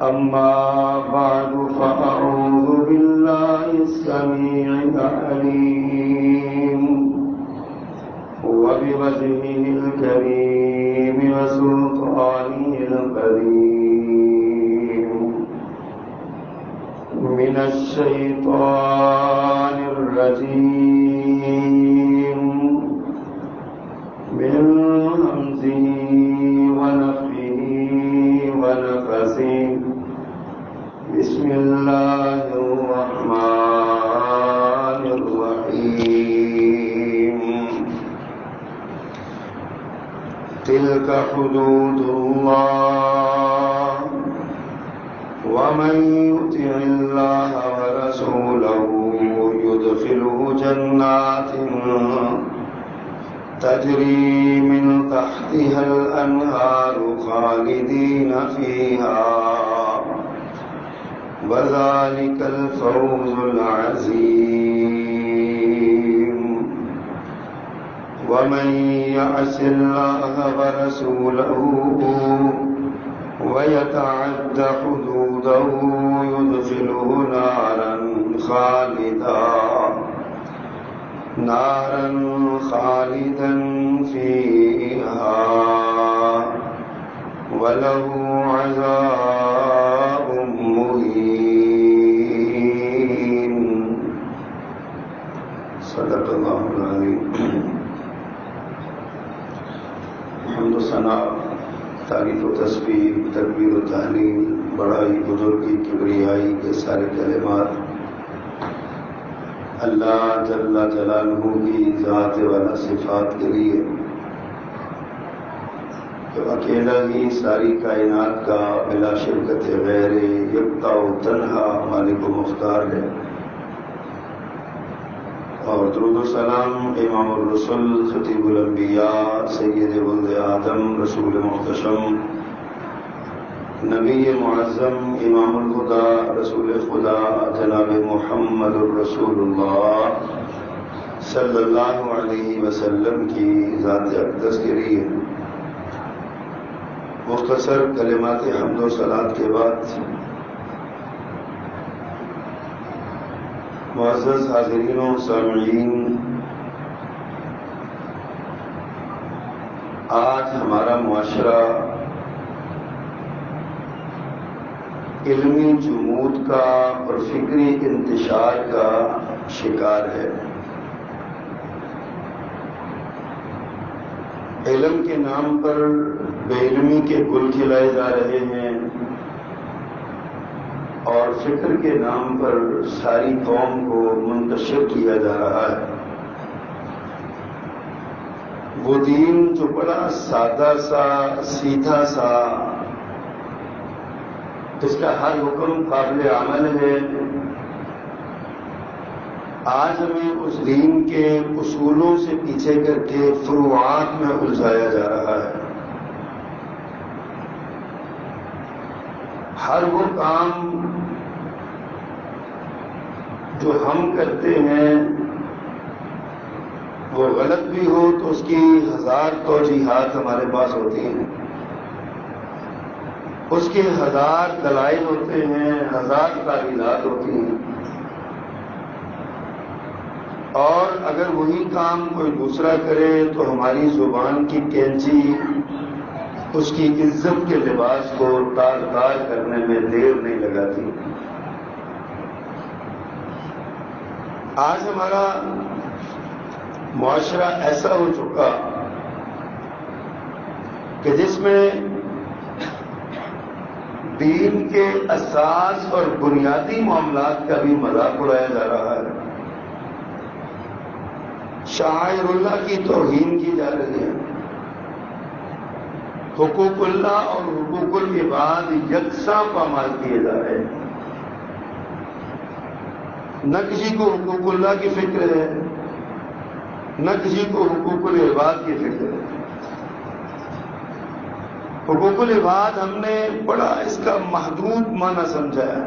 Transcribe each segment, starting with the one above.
أما بعد فأعوذ بالله السميع العليم وبوجهه الكريم وسلطانه القديم من الشيطان الرجيم من همزه ونفخه ونفثه بسم الله الرحمن الرحيم تلك حدود الله ومن يطع الله ورسوله يدخله جنات تجري من تحتها الأنهار خالدين فيها وذلك الفوز العظيم ومن يعص الله ورسوله ويتعد حدوده يدخله نارا خالدا فيها وله عذاب مهين صدق الله العظيم. حمد و ثنا، تعریف و تسبیح، تکبیر و تحلیل، بڑائی، بزرگی، کبریائی کے سارے کلمات اللہ جل جلالہ کی ذات والا صفات کے لیے کہ اکیلا ہی ساری کائنات کا بلا شرکت غیر یکتا و تنہا مالک و مختار ہے، اور درود و سلام امام الرسل خطیب الانبیاء سید ولد آدم رسول محتشم نبی معظم امام الہدی رسول خدا جناب محمد الرسول اللہ صلی اللہ علیہ وسلم کی ذات اقدس کے لیے مختصر کلمات حمد و صلات کے بعد معزز حاضرین و سامعین، آج ہمارا معاشرہ علمی جمود کا اور فکری انتشار کا شکار ہے۔ علم کے نام پر بے علمی کے گل کھلائے جا رہے ہیں اور فکر کے نام پر ساری قوم کو منتشر کیا جا رہا ہے۔ وہ دین جو بڑا سادہ سا، سیدھا سا، جس کا ہر حکم قابل عمل ہے، آج ہمیں اس دین کے اصولوں سے پیچھے کر کے فروعات میں الجھایا جا رہا ہے۔ ہر وہ کام جو ہم کرتے ہیں وہ غلط بھی ہو تو اس کی 1000 توجیحات ہمارے پاس ہوتی ہیں، اس کے 1000 دلائل ہوتے ہیں، 1000 تعویلات ہوتی ہیں، اور اگر وہی کام کوئی دوسرا کرے تو ہماری زبان کی کینچی اس کی عزت کے لباس کو تار تار کرنے میں دیر نہیں لگاتی۔ آج ہمارا معاشرہ ایسا ہو چکا کہ جس میں دین کے اساس اور بنیادی معاملات کا بھی مذاق اڑایا جا رہا ہے، شعائر اللہ کی توہین کی جا رہی ہے، حقوق اللہ اور حقوق العباد یکساں پامال کیے جا رہے ہیں۔ نہ کسی کو حقوق اللہ کی فکر ہے، نہ کسی کو حقوق العباد کی فکر ہے۔ حقوق العباد ہم نے بڑا اس کا محدود معنی سمجھا ہے۔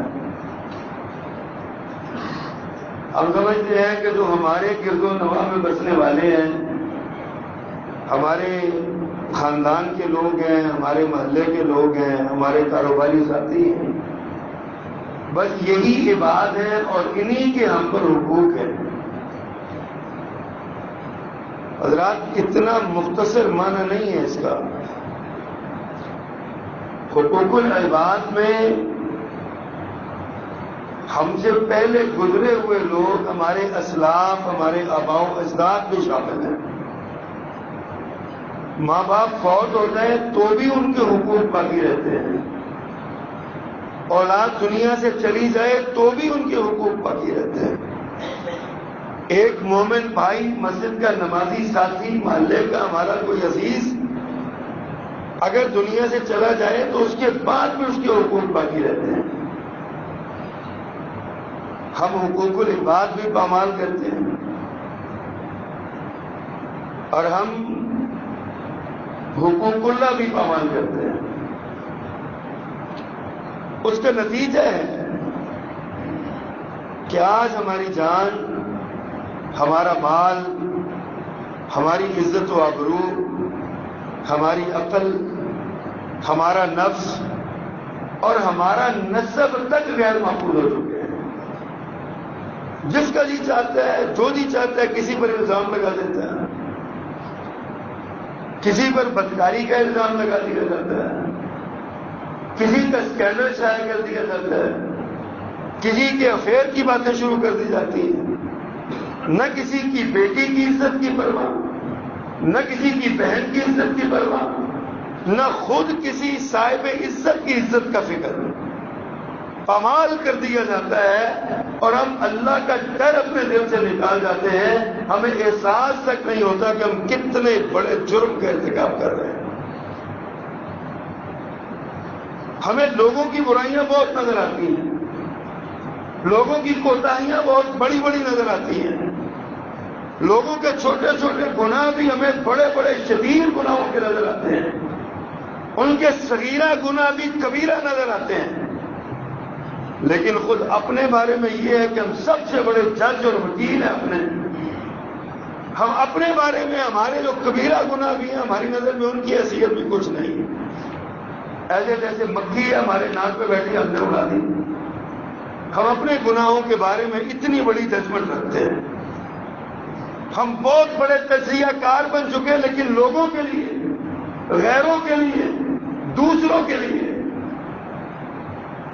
ہم سمجھتے ہیں کہ جو ہمارے گرد و نواح میں بسنے والے ہیں، ہمارے خاندان کے لوگ ہیں، ہمارے محلے کے لوگ ہیں، ہمارے کاروباری ساتھی ہیں، بس یہی عباد ہیں اور انہی کے ہم پر حقوق ہیں۔ حضرات اتنا مختصر معنی نہیں ہے اس کا۔ حقوق العباد میں ہم سے پہلے گزرے ہوئے لوگ، ہمارے اسلاف، ہمارے آباء و اجداد بھی شامل ہیں۔ ماں باپ فوت ہو جائیں تو بھی ان کے حقوق باقی رہتے ہیں، اولاد دنیا سے چلی جائے تو بھی ان کے حقوق باقی رہتے ہیں۔ ایک مومن بھائی، مسجد کا نمازی ساتھی، محلے کا ہمارا کوئی عزیز اگر دنیا سے چلا جائے تو اس کے بعد بھی اس کے حقوق باقی رہتے ہیں۔ ہم حقوق العباد بھی پامال کرتے ہیں اور ہم حقوق اللہ بھی پامال کرتے ہیں۔ اس کا نتیجہ ہے کہ آج ہماری جان، ہمارا مال، ہماری عزت و آبرو، ہماری عقل، ہمارا نفس اور ہمارا نسب تک غیر محفوظ ہو چکے ہیں۔ جس کا جی چاہتا ہے، جو جی چاہتا ہے، کسی پر الزام لگا دیتا ہے، کسی پر بدکاری کا الزام لگا دیا جاتا ہے، کسی کا اسکینڈل شائع کر دیا جاتا ہے، کسی کے افیئر کی باتیں شروع کر دی جاتی ہیں۔ نہ کسی کی بیٹی کی عزت کی پرواہ، نہ کسی کی بہن کی عزت کی پرواہ، نہ خود کسی صاحب عزت کی عزت کا فکر، پامال کر دیا جاتا ہے اور ہم اللہ کا ڈر اپنے دل سے نکال جاتے ہیں۔ ہمیں احساس تک نہیں ہوتا کہ ہم کتنے بڑے جرم کا ارتکاب کر رہے ہیں۔ ہمیں لوگوں کی برائیاں بہت نظر آتی ہیں، لوگوں کی کوتاہیاں بہت بڑی بڑی نظر آتی ہیں، لوگوں کے چھوٹے چھوٹے گناہ بھی ہمیں بڑے بڑے شدید گناہوں کے نظر آتے ہیں، ان کے صغیرہ گناہ بھی کبیرہ نظر آتے ہیں، لیکن خود اپنے بارے میں یہ ہے کہ ہم سب سے بڑے جج اور وکیل ہیں۔ ہم اپنے بارے میں ہمارے جو کبیرہ گناہ بھی ہیں، ہماری نظر میں ان کی حیثیت بھی کچھ نہیں ہے۔ ایسے جیسے مکھی ہے ہمارے ناک پہ بیٹھی، ہم نے اڑا دی۔ ہم اپنے گناہوں کے بارے میں اتنی بڑی ججمنٹ رکھتے ہیں، ہم بہت بڑے تجزیہ کار بن چکے، لیکن لوگوں کے لیے، غیروں کے لیے، دوسروں کے لیے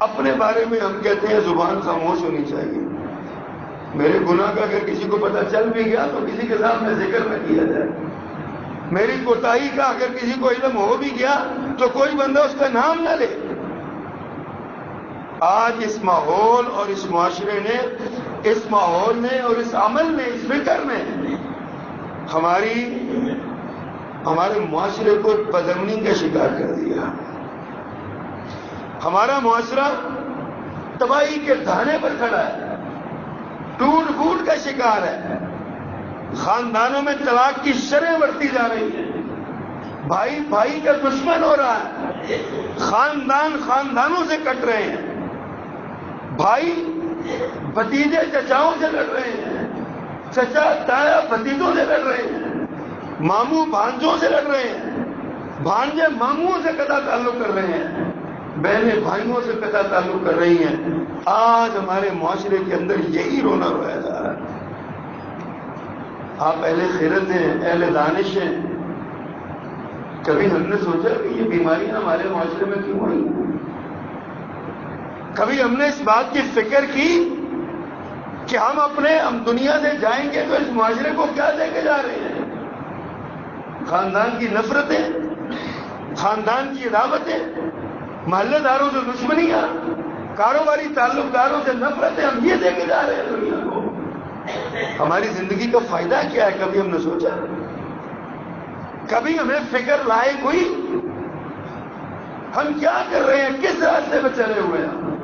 اپنے بارے میں ہم کہتے ہیں زبان خاموش ہونی چاہیے۔ میرے گناہ کا اگر کسی کو پتہ چل بھی گیا تو کسی کے سامنے ذکر نہ کیا جائے، میری کوتاہی کا اگر کسی کو علم ہو بھی گیا تو کوئی بندہ اس کا نام نہ لے۔ آج اس ماحول اور اس معاشرے نے، اس ماحول نے اور اس عمل نے، اس فکر نے ہمارے معاشرے کو بدامنی کا شکار کر دیا۔ ہمارا معاشرہ تباہی کے دھانے پر کھڑا ہے، ٹوٹ پھوٹ کا شکار ہے، خاندانوں میں طلاق کی شرح بڑھتی جا رہی ہیں، بھائی بھائی کا دشمن ہو رہا ہے، خاندانوں سے کٹ رہے ہیں، بھائی بھتیجے چچاؤں سے لڑ رہے ہیں، چچا تایا بھتیجوں سے لڑ رہے ہیں، ماموں بھانجوں سے لڑ رہے ہیں، بھانجے ماموں سے قطع تعلق کر رہے ہیں، بہنیں بھائیوں سے قطع تعلق کر رہی ہیں۔ آج ہمارے معاشرے کے اندر یہی رونا رویا جا رہا ہے۔ آپ اہل خیرت ہیں، اہل دانش ہیں، کبھی ہم نے سوچا کہ یہ بیماریاں ہمارے معاشرے میں کیوں ہوئی؟ کبھی ہم نے اس بات کی فکر کی کہ ہم دنیا سے جائیں گے تو اس معاشرے کو کیا دے کے جا رہے ہیں؟ خاندان کی نفرتیں، خاندان کی عداوتیں، محلے داروں سے دشمنیاں، کاروباری تعلق داروں سے نفرتیں، ہم یہ دے کے جا رہے ہیں دنیا کو۔ ہماری زندگی کا فائدہ کیا ہے؟ کبھی ہم نے سوچا؟ کبھی ہمیں فکر لائق ہوئی ہم کیا کر رہے ہیں، کس راستے پہ چلے ہوئے ہیں؟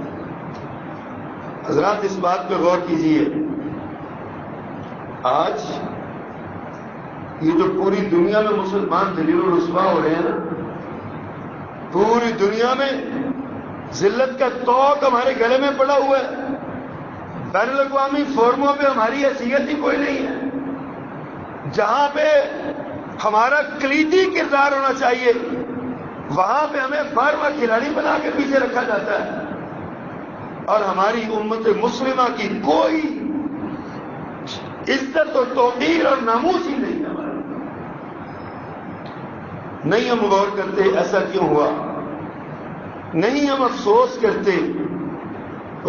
حضرات اس بات پہ غور کیجیے، آج یہ جو پوری دنیا میں مسلمان ذلیل و رسوا ہو رہے ہیں نا، پوری دنیا میں ذلت کا طوق ہمارے گلے میں پڑا ہوا ہے، بین الاقوامی فورموں پہ ہماری حیثیت ہی کوئی نہیں ہے، جہاں پہ ہمارا کلیدی کردار ہونا چاہیے، وہاں پہ ہمیں بار بار کھلاڑی بنا کے پیچھے رکھا جاتا ہے، اور ہماری امت مسلمہ کی کوئی عزت اور توقیر اور ناموس ہی نہیں ہے ہمارا۔ نہیں ہم غور کرتے ایسا کیوں ہوا، نہیں ہم افسوس کرتے۔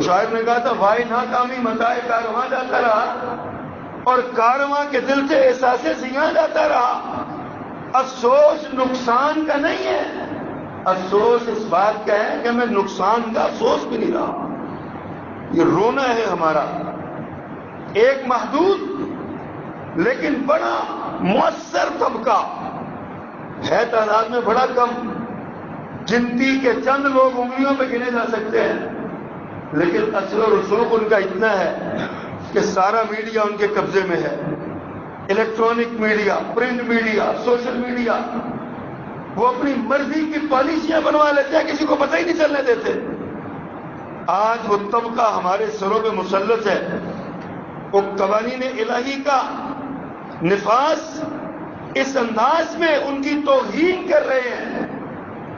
شاعر نے کہا تھا وائے ناکامی متائے کارواں جاتا رہا، اور کارواں کے دل سے احساس زیاں جاتا رہا۔ افسوس نقصان کا نہیں ہے، افسوس اس بات کا ہے کہ ہمیں نقصان کا افسوس بھی نہیں رہا۔ یہ رونا ہے ہمارا، ایک محدود لیکن بڑا مؤثر طبقہ ہے، تعداد میں بڑا کم، گنتی کے چند لوگ انگلیوں پہ گنے جا سکتے ہیں، لیکن اثر و رسوخ ان کا اتنا ہے کہ سارا میڈیا ان کے قبضے میں ہے، electronic media, print media, social media. وہ اپنی مرضی کی پالیسیاں بنوا لیتے ہیں، کسی کو پتہ ہی نہیں چلنے دیتے۔ آج وہ طبقہ ہمارے سروں پہ مسلط ہے، وہ قوانین الہی کا نفاذ اس انداز میں ان کی توہین کر رہے ہیں۔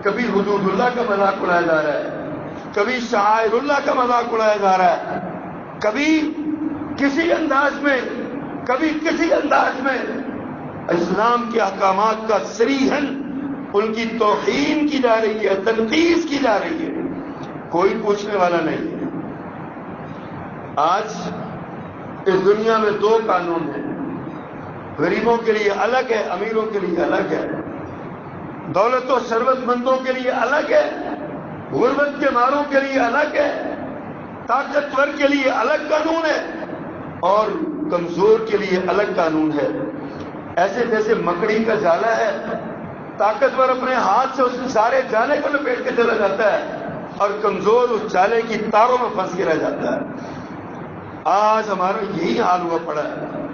کبھی حدود اللہ کا مذاق اڑایا جا رہا ہے، کبھی شعائر اللہ کا مذاق اڑایا جا رہا ہے، کبھی کسی انداز میں، کبھی کسی انداز میں اسلام کے احکامات کا صریحاً ان کی توہین کی جا رہی ہے، تنقید کی جا رہی ہے، کوئی پوچھنے والا نہیں ہے۔ آج اس دنیا میں دو قانون ہیں، غریبوں کے لیے الگ ہے، امیروں کے لیے الگ ہے، دولت و ثروت مندوں کے لیے الگ ہے، غربت کے ماروں کے لیے الگ ہے، طاقتور کے لیے الگ قانون ہے اور کمزور کے لیے الگ قانون ہے۔ ایسے جیسے مکڑی کا جالا ہے، طاقتور اپنے ہاتھ سے اس سارے جالے کو لپیٹ کے چلا جاتا ہے اور کمزور اس جالے کی تاروں میں پھنس کے رہ جاتا ہے۔ آج ہمارا یہی حال ہوا پڑا ہے۔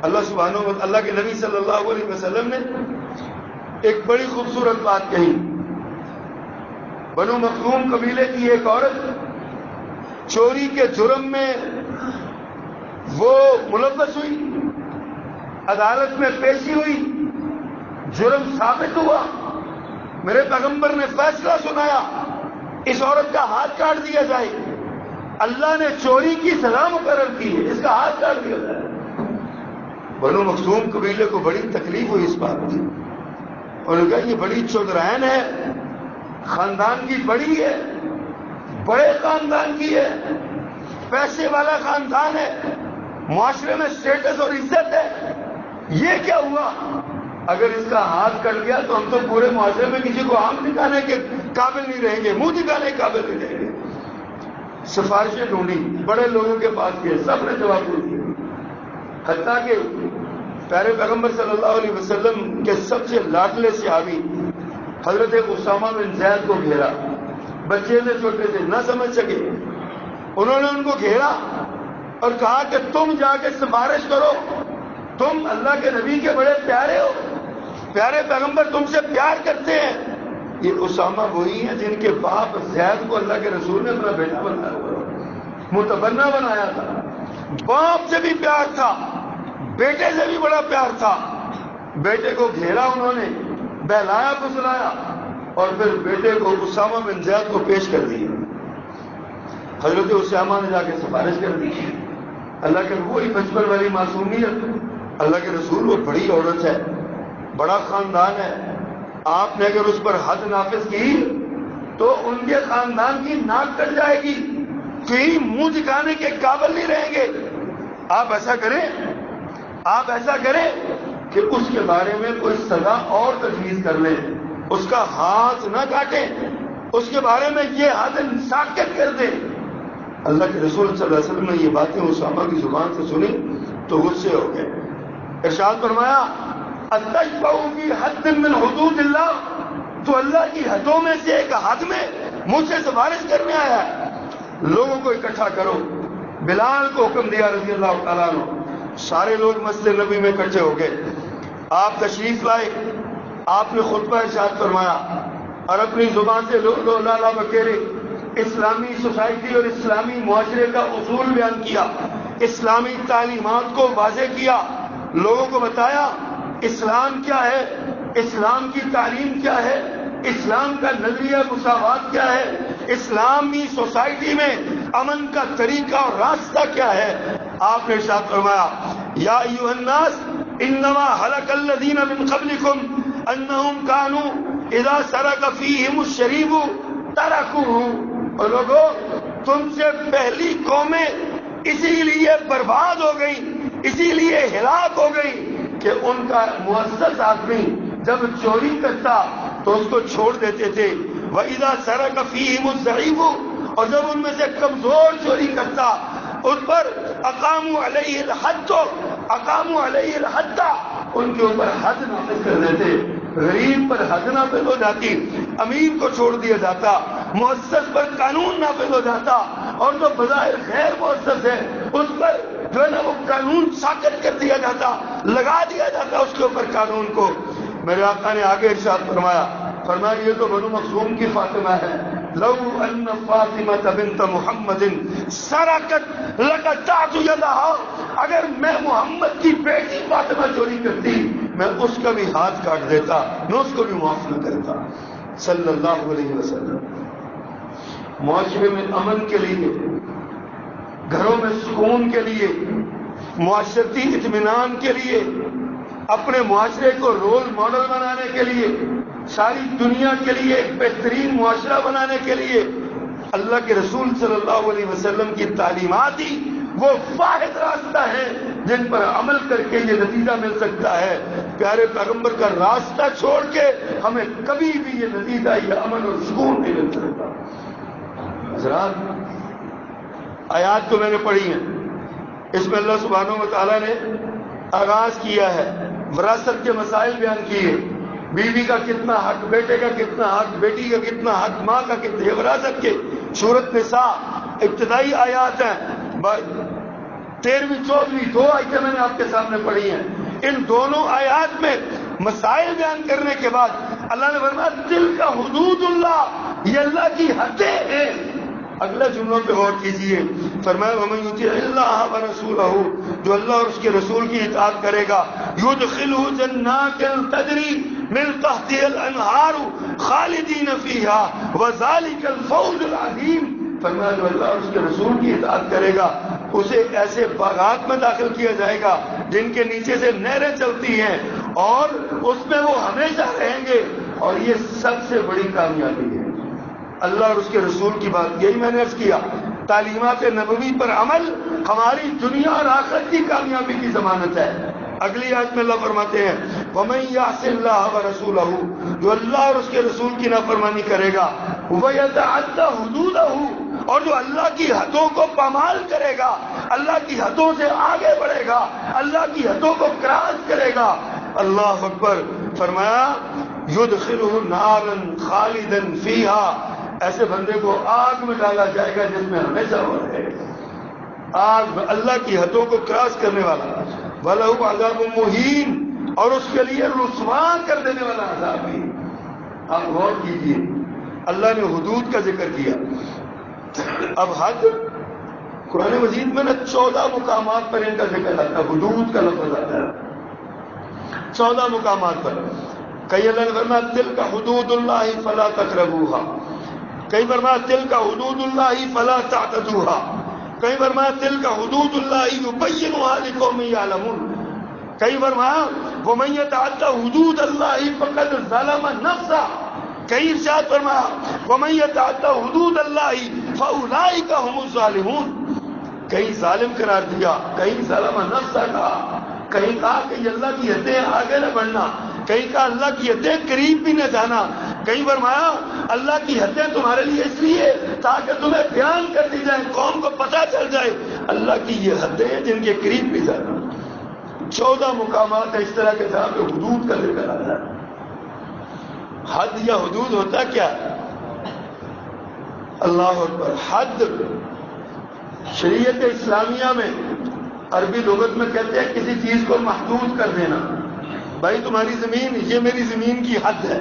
اللہ سبحانہ و اللہ کے نبی صلی اللہ علیہ وسلم نے ایک بڑی خوبصورت بات کہی۔ بنو مخزوم قبیلے کی ایک عورت چوری کے جرم میں وہ ملوث ہوئی، عدالت میں پیشی ہوئی، جرم ثابت ہوا، میرے پیغمبر نے فیصلہ سنایا اس عورت کا ہاتھ کاٹ دیا جائے۔ اللہ نے چوری کی سزا مقرر کی ہے، اس کا ہاتھ کاٹ دیا جائے۔ بنو مخزوم قبیلے کو بڑی تکلیف ہوئی اس بات کی، انہوں نے کہا یہ بڑی چودرائن ہے، خاندان کی بڑی ہے، بڑے خاندان کی ہے، پیسے والا خاندان ہے، معاشرے میں سٹیٹس اور عزت ہے، یہ کیا ہوا؟ اگر اس کا ہاتھ کٹ گیا تو ہم تو پورے معاشرے میں کسی کو آنکھ دکھانے کے قابل نہیں رہیں گے، منہ دکھانے کے قابل نہیں رہیں گے۔ سفارشیں ڈھونڈی، بڑے لوگوں کے پاس گئے، سب نے جواب نہیں دیا، حتیٰ کہ پیارے پیغمبر صلی اللہ علیہ وسلم کے سب سے لاڈلے صحابی حضرت اسامہ بن زید کو گھیرا، بچے سے چھوٹے سے نہ سمجھ سکے، انہوں نے ان کو گھیرا اور کہا کہ تم جا کے سفارش کرو، تم اللہ کے نبی کے بڑے پیارے ہو، پیارے پیغمبر تم سے پیار کرتے ہیں۔ یہ اسامہ وہی ہیں جن کے باپ زید کو اللہ کے رسول نے اپنا بیٹا بنایا ہوا، متبنہ بنایا تھا، باپ سے بھی پیار تھا، بیٹے سے بھی بڑا پیار تھا۔ بیٹے کو گھیرا انہوں نے، بہلایا پھسلایا اور پھر بیٹے کو اسامہ بن زید کو پیش کر دیا۔ حضرت اسامہ نے جا کے سفارش کر دی، اللہ کے وہی بچپن والی معصومیت، اللہ کے رسول وہ بڑی عورت ہے، بڑا خاندان ہے، آپ نے اگر اس پر حد نافذ کی تو ان کے خاندان کی ناک کٹ جائے گی، کہیں منہ دکھانے کے قابل نہیں رہیں گے۔ آپ ایسا کریں، آپ ایسا کریں کہ اس کے بارے میں کوئی سزا اور تجویز کر لیں، اس کا ہاتھ نہ کاٹیں، اس کے بارے میں یہ حد ساکت کر دیں۔ اللہ کے رسول صلی اللہ علیہ وسلم نے یہ باتیں اسامہ کی زبان سے سنی تو غصے ہو گئے، ارشاد فرمایا اتشفع فی حد من حدود اللہ، تو اللہ کی حدوں میں سے ایک حد میں مجھ سے سفارش کرنے آیا ہے، لوگوں کو اکٹھا کرو۔ بلال کو حکم دیا رضی اللہ تعالیٰ عنہ، سارے لوگ مسجد نبی میں اکٹھے ہو گئے، آپ تشریف لائے، آپ نے خطبہ ارشاد فرمایا اور اپنی زبان سے لو لالا بکیرے اسلامی سوسائٹی اور اسلامی معاشرے کا اصول بیان کیا، اسلامی تعلیمات کو واضح کیا، لوگوں کو بتایا اسلام کیا ہے، اسلام کی تعلیم کیا ہے، اسلام کا نظریہ مساوات کیا ہے، اسلامی سوسائٹی میں امن کا طریقہ اور راستہ کیا ہے. آپ نے ارشاد فرمایا یا ایھا الناس انما هلك الذين من قبلكم انهم كانوا اذا سرق فيهم الشريف تركوه. اور لوگوں، تم سے پہلی قومیں اسی لیے برباد ہو گئی، اسی لیے ہلاک ہو گئی کہ ان کا مؤسس آدمی جب چوری کرتا تو اس کو چھوڑ دیتے تھے. وَإِذَا سَرَقَ فِيهِمُ الضَّعِيفُ، اور جب ان میں سے کمزور چوری کرتا ان پر اقاموا علیہ الحد، اقاموا علیہ الحد، ان کے اوپر حد نافذ کر دیتے. غریب پر حد نافذ ہو جاتی، امیر کو چھوڑ دیا جاتا، مؤسس پر قانون نافذ ہو جاتا، اور جو بظاہر غیر مؤسس ہے اس پر جو ہے نا وہ قانون ساکت کر دیا جاتا، لگا دیا جاتا اس کے اوپر قانون کو. میرے آقا نے آگے ارشاد فرمایا یہ تو بنو مخزوم کی فاطمہ ہے. لو ان فاطمہ بنت محمد سرقت لقطعت یدها، اگر میں محمد کی بیٹی فاطمہ چوری کرتی میں اس کا بھی ہاتھ کاٹ دیتا، میں اس کو بھی معاف نہ کرتا. صلی اللہ علیہ وسلم. معاشرے میں امن کے لیے، گھروں میں سکون کے لیے، معاشرتی اطمینان کے لیے، اپنے معاشرے کو رول ماڈل بنانے کے لیے، ساری دنیا کے لیے ایک بہترین معاشرہ بنانے کے لیے اللہ کے رسول صلی اللہ علیہ وسلم کی تعلیمات ہی وہ واحد راستہ ہے جن پر عمل کر کے یہ نتیجہ مل سکتا ہے. پیارے پیغمبر کا راستہ چھوڑ کے ہمیں کبھی بھی یہ نتیجہ، یہ امن اور سکون نہیں مل سکتا. حضرات، آیات تو میں نے پڑھی ہیں، اس میں اللہ سبحانہ و تعالیٰ نے آغاز کیا ہے، وراثت کے مسائل بیان کیے، بیوی کا کتنا حق، بیٹے کا کتنا حق، بیٹی کا کتنا حق، ماں کا کتنا، یہ وراثت کے. سورۃ نساء ابتدائی آیات ہیں، 13ویں 14ویں 2 آیتیں میں نے آپ کے سامنے پڑھی ہیں. ان دونوں آیات میں مسائل بیان کرنے کے بعد اللہ نے فرمایا تلک حدود اللہ، یہ اللہ کی حدیں ہیں. اگلے جملوں پہ غور کیجیے، فرمایا وَمَن يُطِعِ اللَّهَ وَرَسُولَهُ، جو اللہ اور اس کے رسول کی اطاعت کرے گا، يُدْخِلْهُ جَنَّاتٍ تَجْرِي مِن تَحْتِهَا الْأَنْهَارُ خَالِدِينَ فِيهَا وَذَلِكَ الْفَوْزُ الْعَظِيمُ. فرمایا جو اللہ اور اس کے رسول کی اطاعت کرے گا اسے ایسے باغات میں داخل کیا جائے گا جن کے نیچے سے نہریں چلتی ہیں اور اس میں وہ ہمیشہ رہیں گے، اور یہ سب سے بڑی کامیابی ہے. اللہ اور اس کے رسول کی بات، یہی میں نے عرض کیا، تعلیمات نبوی پر عمل ہماری دنیا اور آخرت کی کامیابی کی ضمانت ہے. اگلی آیت میں اللہ فرماتے ہیں وَمَن يَعْصِ اللَّهَ وَرَسُولَهُ، جو اللہ اور اس کے رسول کی نافرمانی کرے گا، وَيَتَعَدَّ حُدُودَهُ، اور جو اللہ کی حدوں کو پامال کرے گا، اللہ کی حدوں سے آگے بڑھے گا، اللہ کی حدوں کو کراس کرے گا. اللہ اکبر. فرمایا يُدْخِلُهُ نَارًا خَالِدًا فِيهَا، ایسے بندے کو آگ میں ڈالا جائے گا جس میں ہمیشہ وہ رہے گا. آگ میں اللہ کی حدوں کو کراس کرنے والا. وَلَهُ عَذَابٌ مُهِينٌ، اور اس کے لیے رسوا کر دینے والا عذاب بھی. آپ غور کیجیے، اللہ نے حدود کا ذکر کیا. اب حد قرآن مجید میں 14 مقامات پر ان کا ذکر آتا ہے، حدود کا لفظ آتا ہے 14 مقامات پر. کئی اللہ نے فرمایا تلک حدود اللہ فلا تقربوها، کئی فرمایا تلک حدود اللہ فلا تعتدوها، کئی فرمایا تلک حدود اللہ یبینها لقوم یعلمون، کئی فرمایا ومن یتعد حدود اللہ فقد ظلم نفسہ، کئی ارشاد فرمایا ومن یتعد حدود اللہ فاولئک هم الظالمون. کہیں ظالم قرار دیا، کہیں ظلم نفسہ کہا، کہیں کہا کہ اللہ کی حدیں آگے نہ بڑھنا، کہیں کہا اللہ کی حدیں قریب بھی نہ جانا، کہیں فرمایا اللہ کی حدیں تمہارے لیے اس لیے تاکہ تمہیں بیان کر دی جائے، قوم کو پتہ چل جائے اللہ کی یہ حدیں جن کے قریب بھی جانا. 14 مقامات ہیں اس طرح کے جہاں پہ حدود کا ذکر آتا ہے. حد یا حدود ہوتا کیا ہے؟ اللہ اکبر. حد شریعت اسلامیہ میں عربی لغت میں کہتے ہیں کسی چیز کو محدود کر دینا. بھائی تمہاری زمین، یہ میری زمین کی حد ہے.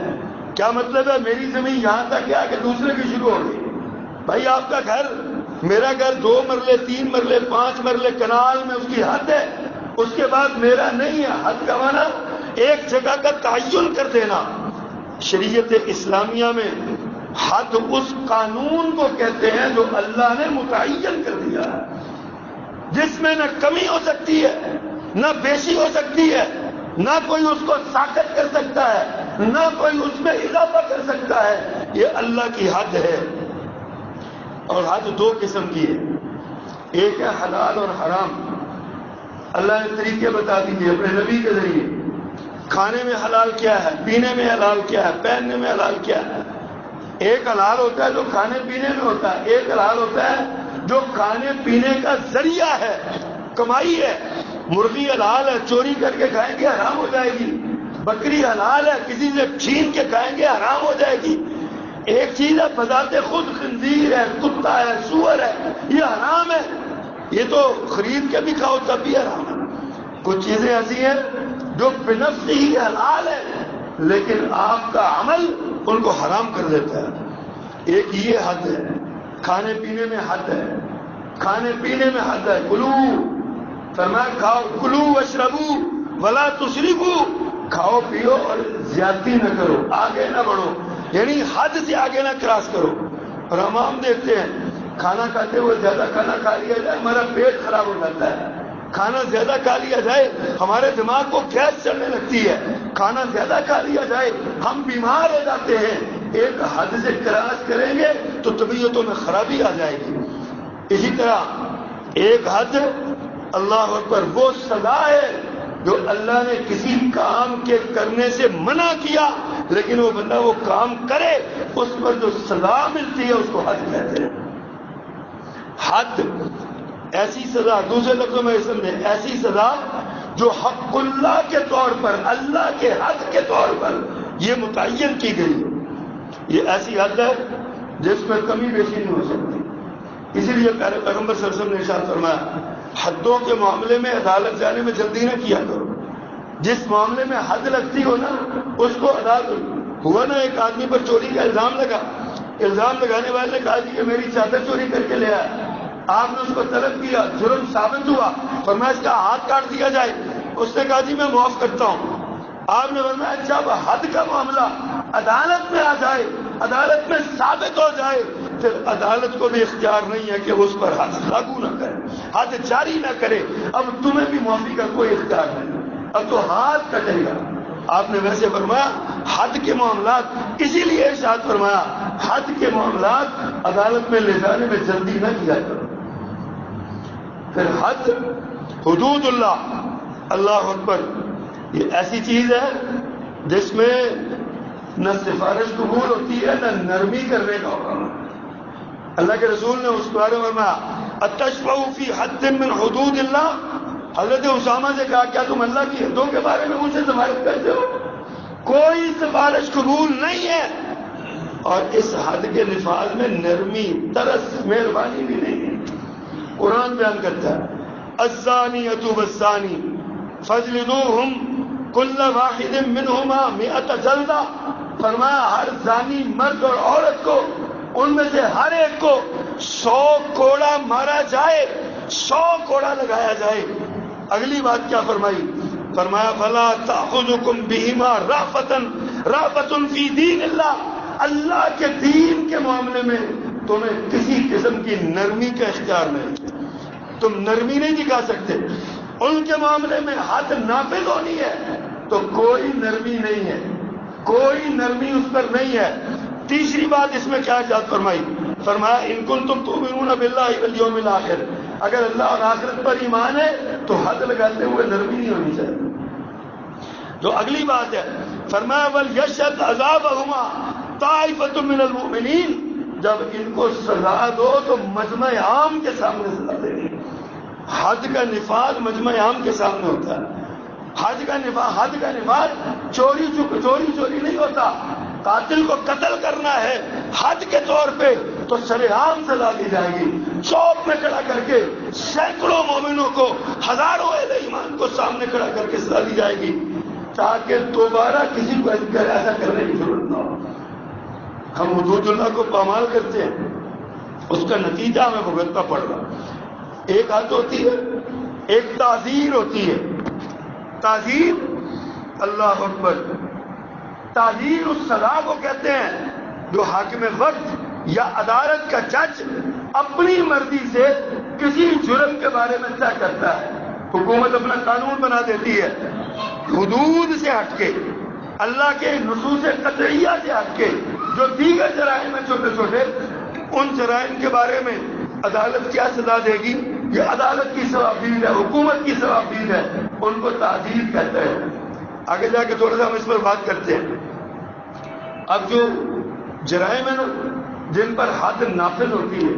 کیا مطلب ہے؟ میری زمین یہاں تک کیا کہ دوسرے کی شروع ہو گئی. بھائی آپ کا گھر، میرا گھر 2 مرلے 3 مرلے 5 مرلے کنال میں اس کی حد ہے، اس کے بعد میرا نہیں ہے. حد کا معنی ایک جگہ کا تعین کر دینا. شریعت اسلامیہ میں حد اس قانون کو کہتے ہیں جو اللہ نے متعین کر دیا ہے، جس میں نہ کمی ہو سکتی ہے نہ بیشی ہو سکتی ہے، نہ کوئی اس کو ساقط کر سکتا ہے نہ کوئی اس میں اضافہ کر سکتا ہے. یہ اللہ کی حد ہے. اور حد دو قسم کی ہے، ایک ہے حلال اور حرام. اللہ نے طریقے بتا دیے اپنے نبی کے ذریعے. کھانے میں حلال کیا ہے، پینے میں حلال کیا ہے، پہننے میں حلال کیا ہے. ایک حلال ہوتا ہے جو کھانے پینے میں ہوتا ہے، ایک حلال ہوتا ہے جو کھانے پینے کا ذریعہ ہے، کمائی ہے. مرغی حلال ہے، چوری کر کے کھائیں گے حرام ہو جائے گی. بکری حلال ہے، کسی سے چھین کے کھائیں گے حرام ہو جائے گی. ایک چیز ہے بذات خود خنزیر ہے، کتا ہے، سور ہے، یہ حرام ہے، یہ تو خرید کے بھی کھاؤ تب بھی حرام ہے. کچھ چیزیں ایسی ہیں جو بنفس ہی حلال ہے لیکن آپ کا عمل ان کو حرام کر دیتا ہے. ایک یہ حد ہے. کھانے پینے میں حد ہے، کھانے پینے میں حد ہے. کلو فرمایا کھاؤ، کلو واشربو ولا تسرفو، کھاؤ پیو اور زیادتی نہ کرو، آگے نہ بڑھو، یعنی حد سے آگے نہ کراس کرو. اور ہم دیکھتے ہیں کھانا کھاتے ہوئے زیادہ کھانا کھا لیا جائے ہمارا پیٹ خراب ہو جاتا ہے. کھانا زیادہ کھا لیا جائے ہمارے دماغ کو گیس چڑھنے لگتی ہے. کھانا زیادہ کھا لیا جائے ہم بیمار ہو جاتے ہیں. ایک حد سے کراس کریں گے تو طبیعتوں میں خرابی آ جائے گی. اسی طرح ایک حد اللہ اکبر وہ سزا ہے جو اللہ نے کسی کام کے کرنے سے منع کیا لیکن وہ بندہ وہ کام کرے، اس پر جو سزا ملتی ہے اس کو حد کہتے ہیں. حد ایسی سزا، دوسرے لفظوں میں سمجھیں، ایسی سزا جو حق اللہ کے طور پر، اللہ کے حد کے طور پر یہ متعین کی گئی. یہ ایسی حد ہے جس میں کمی بیشی نہیں ہو سکتی. اسی لیے پیغمبر صلی اللہ علیہ وسلم نے ارشاد فرمایا حدوں کے معاملے میں عدالت جانے میں جلدی نہ کیا کرو. جس معاملے میں حد لگتی ہو نا اس کو عدالت. ہوا نا ایک آدمی پر چوری کا الزام لگا، الزام لگانے والے نے کہا جی کہ میری چادر چوری کر کے لے آیا. آپ نے اس کو طلب کیا، جرم ثابت ہوا، فرمایا اس کا ہاتھ کاٹ دیا جائے. اس نے کہا جی میں معاف کرتا ہوں. آپ نے فرمایا جب حد کا معاملہ عدالت میں آ جائے، عدالت میں ثابت ہو جائے، پھر عدالت کو بھی اختیار نہیں ہے کہ اس پر حد لاگو نہ کرے، حد جاری نہ کرے. اب تمہیں بھی معافی کا کوئی اختیار نہیں، اب تو ہاتھ کٹے گا. آپ نے ویسے فرمایا حد کے معاملات، اسی لیے ارشاد فرمایا حد کے معاملات عدالت میں لے جانے میں جلدی نہ کیا کرو. پھر حد حدود اللہ، اللہ اکبر، یہ ایسی چیز ہے جس میں نہ سفارش قبول ہوتی ہے نہ نرمی کرنے کا حکم. اللہ کے رسول نے اس بارے میں اتشفع فی حد من حدود اللہ. حضرت اسامہ سے کہا کیا تم اللہ کی حدوں کے بارے میں مجھ سے سفارش کرتے ہو؟ کوئی سفارش قبول نہیں ہے. اور اس حد کے نفاذ میں نرمی، ترس، مہربانی بھی نہیں ہے. قرآن بیان کرتا ہے الزانیۃ والزانی فاجلدوہم کل واحد منہما 100 جلدہ. فرمایا ہر زانی مرد اور عورت کو ان میں سے ہر ایک کو 100 کوڑا مارا جائے، 100 کوڑا لگایا جائے. اگلی بات کیا فرمائی؟ فرمایا فلا تأخذکم بہما رأفۃ فی دین اللہ. اللہ کے دین کے معاملے میں تمہیں کسی قسم کی نرمی کا اختیار نہیں. تم نرمی نہیں دکھا سکتے. ان کے معاملے میں حد نافذ ہونی ہے تو کوئی نرمی نہیں ہے، کوئی نرمی اس پر نہیں ہے. تیسری بات اس میں کیا ارشاد فرمائی؟ فرمایا ان کنتم تؤمنون باللہ والیوم الآخر، اگر اللہ اور آخرت پر ایمان ہے تو حد لگاتے ہوئے نرمی نہیں ہونی چاہیے. جو اگلی بات ہے فرمایا ولیشہد عذابہما طائفۃ من المؤمنین. جب ان کو سزا دو تو مجمع عام کے سامنے سزا دینی. حد کا نفاذ مجمع عام کے سامنے ہوتا ہے. حد کا نفاذ چوری نہیں ہوتا. قاتل کو قتل کرنا ہے حد کے طور پہ تو سرعام سزا دی جائے گی. چوک میں کھڑا کر کے سینکڑوں مومنوں کو، ہزاروں اہل ایمان کو سامنے کھڑا کر کے سزا دی جائے گی تاکہ دوبارہ کسی کو ایسا کرنے کی ضرورت نہ ہو. ہم حدود اللہ کو پامال کرتے ہیں، اس کا نتیجہ ہمیں بھگتنا پڑ رہا. ایک حد ہوتی ہے، ایک تعزیر ہوتی ہے. تعزیر اللہ اکبر. تعزیر الصلاح کو کہتے ہیں جو حاکم وقت یا عدالت کا جج اپنی مرضی سے کسی جرم کے بارے میں طے کرتا ہے. حکومت اپنا قانون بنا دیتی ہے حدود سے ہٹ کے, اللہ کے نصوص قطعیہ سے ہٹ کے, جو دیگر جرائم ہیں چھوٹے چھوٹے, ان جرائم کے بارے میں عدالت کیا سزا دے گی یہ عدالت کی ثوابدید ہے, حکومت کی ثوابدید ہے, ان کو تعزیر کہتے ہیں. آگے جا کے تھوڑا سا ہم اس پر بات کرتے ہیں. اب جو جرائم ہیں نا جن پر حد نافذ ہوتی ہے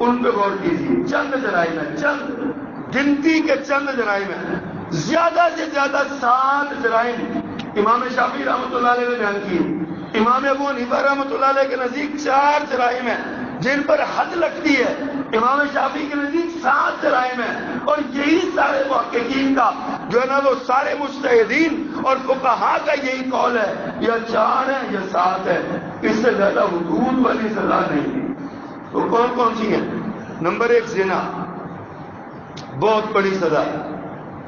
ان پہ غور کیجیے. چند جرائم ہیں, چند گنتی کے چند جرائم ہیں, زیادہ سے زیادہ 7 جرائم امام شافعی رحمۃ اللہ علیہ نے بیان کیے. امام ابو حنیفہ رحمۃ اللہ علیہ کے نزدیک 4 جرائم ہیں جن پر حد لگتی ہے. امام شافعی کے نزدیک 7 جرائم ہیں, اور یہی سارے محققین کا جو ہے نا وہ سارے مجتہدین اور فقہاء کا یہی قول ہے, یا 4 ہے یا 7 ہے, اس سے زیادہ حدود والی سزا نہیں ہے. تو کون کون سی ہیں؟ نمبر 1 زنا, بہت بڑی سزا.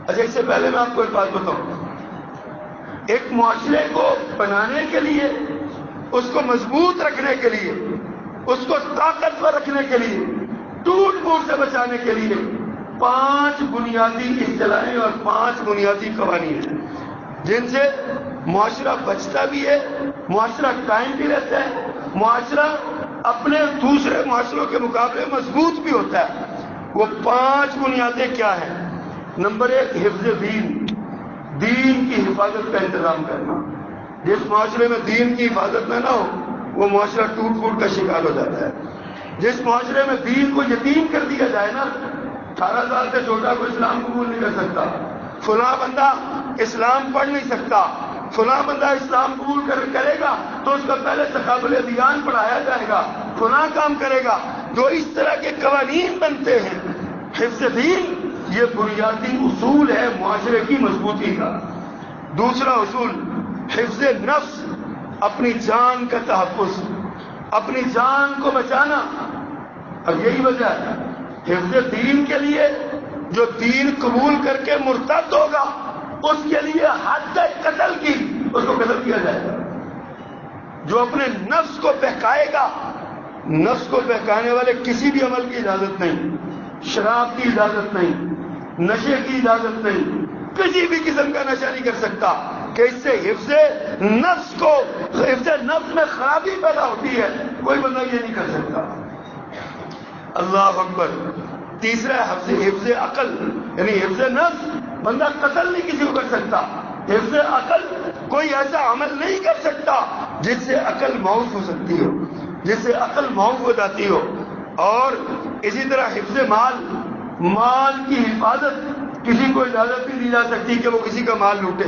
اچھا اس سے پہلے میں آپ کو ایک بات بتاؤں. ایک معاشرے کو بنانے کے لیے, اس کو مضبوط رکھنے کے لیے, اس کو طاقتور رکھنے کے لیے, ٹوٹ پھوٹ سے بچانے کے لیے 5 بنیادی اصطلاحیں اور 5 بنیادی قوانین ہیں جن سے معاشرہ بچتا بھی ہے, معاشرہ قائم بھی رہتا ہے, معاشرہ اپنے دوسرے معاشروں کے مقابلے مضبوط بھی ہوتا ہے. وہ 5 بنیادیں کیا ہیں؟ نمبر 1 حفظ دین, دین کی حفاظت کا انتظام کرنا. جس معاشرے میں دین کی حفاظت نہ ہو وہ معاشرہ ٹوٹ پھوٹ کا شکار ہو جاتا ہے. جس معاشرے میں دین کو یتیم کر دیا جائے نا, 18 سال سے چھوٹا کو اسلام قبول نہیں کر سکتا, فلاں بندہ اسلام پڑھ نہیں سکتا, فلاں بندہ اسلام قبول کرے گا تو اس کا پہلے تقابل دیان پڑھایا جائے گا, فلاں کام کرے گا. جو اس طرح کے قوانین بنتے ہیں, حفظ دین یہ بنیادی اصول ہے معاشرے کی مضبوطی کا. دوسرا اصول حفظ نفس, اپنی جان کا تحفظ, اپنی جان کو بچانا. اب یہی وجہ ہے حفظ دین کے لیے جو دین قبول کر کے مرتد ہوگا اس کے لیے حد قتل کی, اس کو قتل کیا جائے گا. جو اپنے نفس کو بہکائے گا, نفس کو بہکانے والے کسی بھی عمل کی اجازت نہیں, شراب کی اجازت نہیں, نشے کی اجازت نہیں, کسی بھی قسم کا نشہ نہیں کر سکتا کہ اس سے حفظ نفس میں خرابی پیدا ہوتی ہے. کوئی بندہ یہ نہیں کر سکتا. اللہ اکبر. تیسرا حفظ عقل, یعنی حفظ نفس, بندہ قتل نہیں کسی کو کر سکتا. حفظ عقل, کوئی ایسا عمل نہیں کر سکتا جس سے عقل معاف ہو سکتی ہو, جس سے عقل معاف ہو جاتی ہو. اور اسی طرح حفظ مال, مال کی حفاظت, کسی کو اجازت نہیں دی جا سکتی کہ وہ کسی کا مال لوٹے,